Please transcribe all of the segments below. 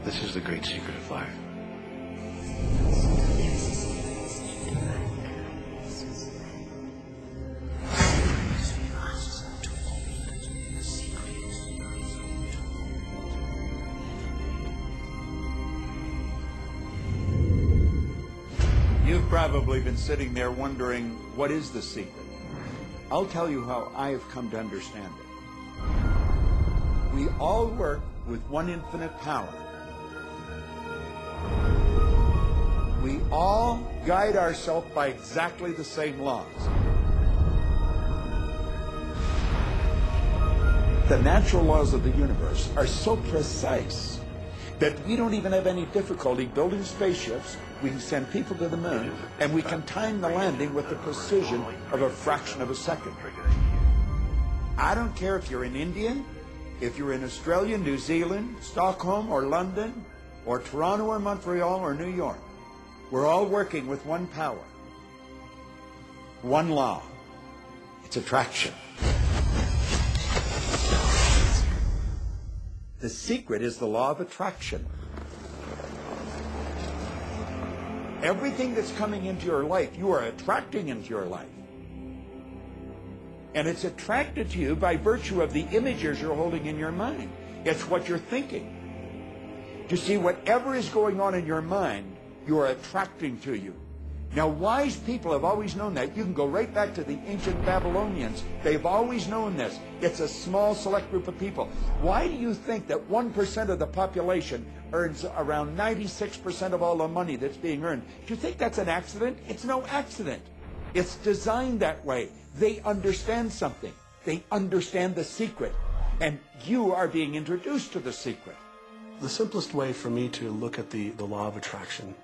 This is the great secret of life. You've probably been sitting there wondering, what is the secret? I'll tell you how I have come to understand it. We all work with one infinite power. We all guide ourselves by exactly the same laws. The natural laws of the universe are so precise that we don't even have any difficulty building spaceships. We can send people to the moon, and we can time the landing with the precision of a fraction of a second. I don't care if you're in India, if you're in Australia, New Zealand, Stockholm, or London, or Toronto, or Montreal, or New York. We're all working with one power, one law. It's attraction. The secret is the law of attraction. Everything that's coming into your life, you are attracting into your life. And it's attracted to you by virtue of the images you're holding in your mind. It's what you're thinking. You see, whatever is going on in your mind, you are attracting to you. Now, wise people have always known that. You can go right back to the ancient Babylonians. They've always known this. It's a small, select group of people. Why do you think that 1% of the population earns around 96% of all the money that's being earned? Do you think that's an accident? It's no accident. It's designed that way. They understand something. They understand the secret. And you are being introduced to the secret. The simplest way for me to look at the law of attraction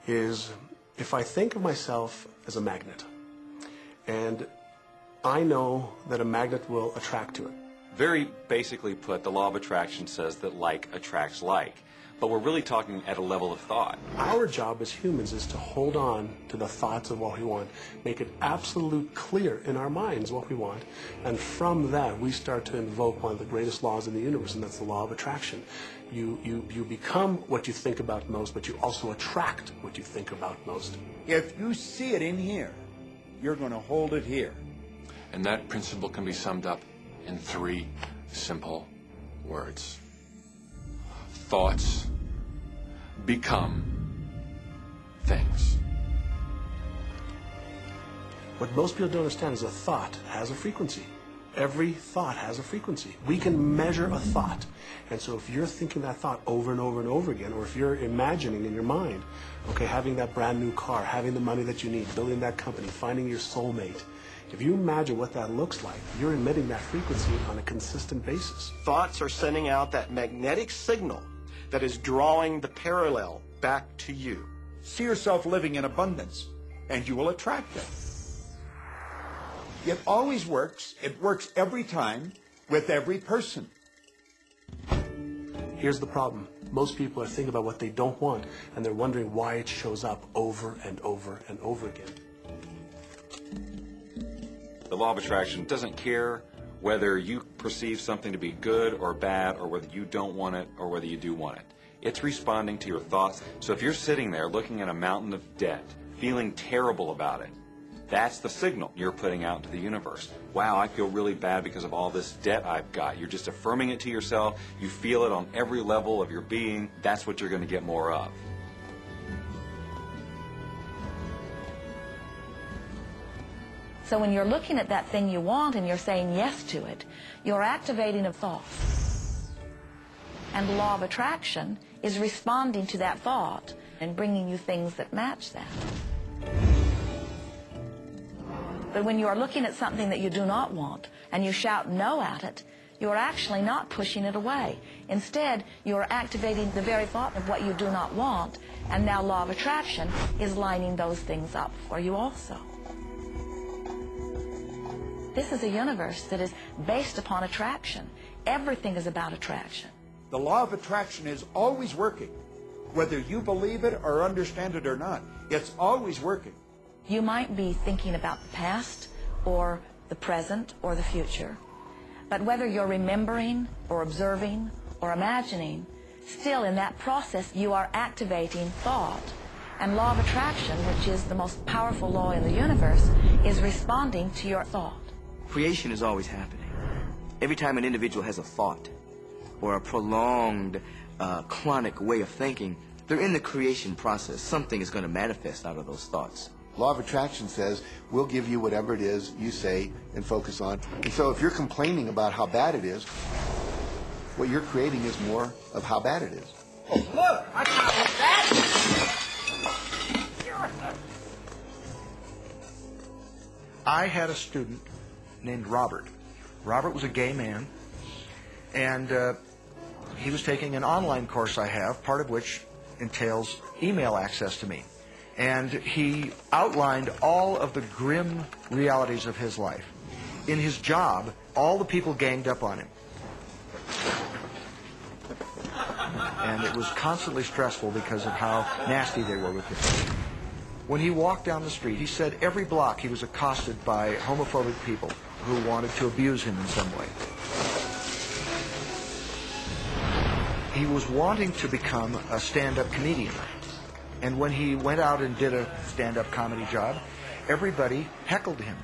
is if I think of myself as a magnet, and I know that a magnet will attract to it. Very basically put, the law of attraction says that like attracts like. But we're really talking at a level of thought. Our job as humans is to hold on to the thoughts of what we want, make it absolute clear in our minds what we want, and from that we start to invoke one of the greatest laws in the universe, and that's the law of attraction. You become what you think about most, but you also attract what you think about most. If you see it in here, you're going to hold it here. And that principle can be summed up in 3 simple words. Thoughts become things. What most people don't understand is a thought has a frequency. Every thought has a frequency. We can measure a thought. And so if you're thinking that thought over and over and over again, or if you're imagining in your mind, okay, having that brand new car, having the money that you need, building that company, finding your soulmate, if you imagine what that looks like, you're emitting that frequency on a consistent basis. Thoughts are sending out that magnetic signal that is drawing the parallel back to you. See yourself living in abundance, and you will attract it. It always works. It works every time with every person. Here's the problem. Most people are thinking about what they don't want, and they're wondering why it shows up over and over and over again. The law of attraction doesn't care whether you perceive something to be good or bad, or whether you don't want it or whether you do want it. It's responding to your thoughts. So if you're sitting there looking at a mountain of debt, feeling terrible about it, that's the signal you're putting out into the universe. Wow, I feel really bad because of all this debt I've got. You're just affirming it to yourself. You feel it on every level of your being. That's what you're going to get more of. So when you're looking at that thing you want and you're saying yes to it, you're activating a thought. And the law of attraction is responding to that thought and bringing you things that match that. But when you are looking at something that you do not want and you shout no at it, you're actually not pushing it away. Instead, you're activating the very thought of what you do not want, and now law of attraction is lining those things up for you also. This is a universe that is based upon attraction. Everything is about attraction. The law of attraction is always working. Whether you believe it or understand it or not, it's always working. You might be thinking about the past or the present or the future, but whether you're remembering or observing or imagining, Still, in that process, you are activating thought. And law of attraction, which is the most powerful law in the universe, is responding to your thought. Creation is always happening. Every time an individual has a thought or a prolonged, chronic way of thinking, they're in the creation process. Something is going to manifest out of those thoughts. Law of attraction says we'll give you whatever it is you say and focus on. And so if you're complaining about how bad it is, what you're creating is more of how bad it is. Oh, look! I got that! I had a student named Robert. Robert was a gay man, and he was taking an online course I have, part of which entails email access to me. And he outlined all of the grim realities of his life. In his job, all the people ganged up on him. And it was constantly stressful because of how nasty they were with him. When he walked down the street, he said every block he was accosted by homophobic people who wanted to abuse him in some way. He was wanting to become a stand-up comedian. And when he went out and did a stand-up comedy job, everybody heckled him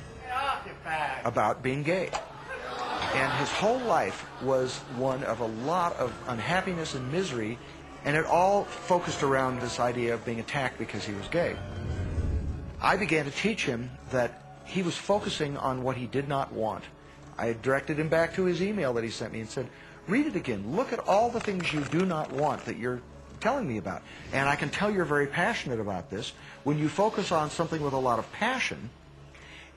about being gay. And his whole life was one of a lot of unhappiness and misery, and it all focused around this idea of being attacked because he was gay. I began to teach him that he was focusing on what he did not want. I directed him back to his email that he sent me and said, read it again. Look at all the things you do not want that you're telling me about. And I can tell you're very passionate about this. When you focus on something with a lot of passion,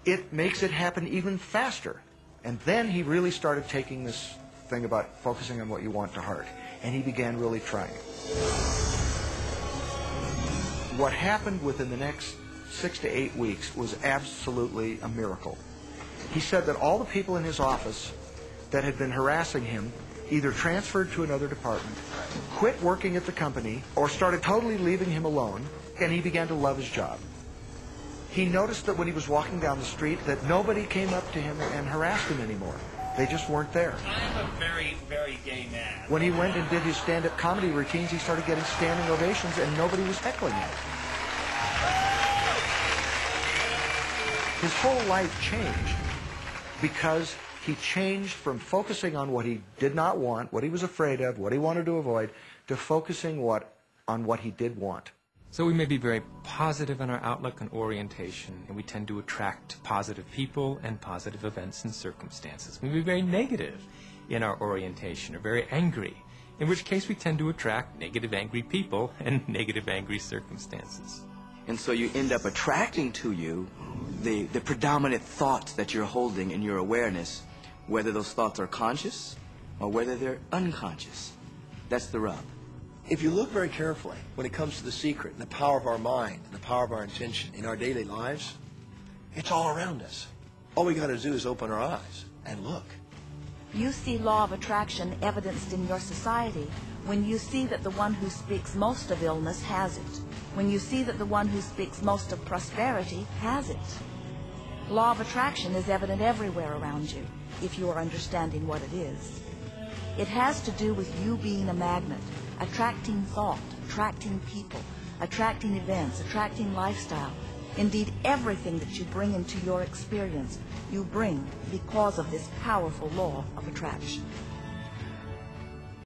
it makes it happen even faster. And then he really started taking this thing about focusing on what you want to heart. And he began really trying it. What happened within the next 6 to 8 weeks was absolutely a miracle. He said that all the people in his office that had been harassing him either transferred to another department, quit working at the company, or started totally leaving him alone, and he began to love his job. He noticed that when he was walking down the street that nobody came up to him and harassed him anymore. They just weren't there. I'm a very, very gay man. When he went and did his stand-up comedy routines, he started getting standing ovations and nobody was heckling him. His whole life changed because he changed from focusing on what he did not want, what he was afraid of, what he wanted to avoid, to focusing on what he did want. So we may be very positive in our outlook and orientation, and we tend to attract positive people and positive events and circumstances. We may be very negative in our orientation, or very angry, in which case we tend to attract negative, angry people and negative, angry circumstances. And so you end up attracting to you the predominant thoughts that you're holding in your awareness, whether those thoughts are conscious or whether they're unconscious. That's the rub. If you look very carefully, when it comes to the secret and the power of our mind and the power of our intention in our daily lives, it's all around us. All we got to do is open our eyes and look. You see law of attraction evidenced in your society when you see that the one who speaks most of illness has it, when you see that the one who speaks most of prosperity has it. Law of attraction is evident everywhere around you, if you are understanding what it is. It has to do with you being a magnet, attracting thought, attracting people, attracting events, attracting lifestyle. Indeed, everything that you bring into your experience, you bring because of this powerful law of attraction.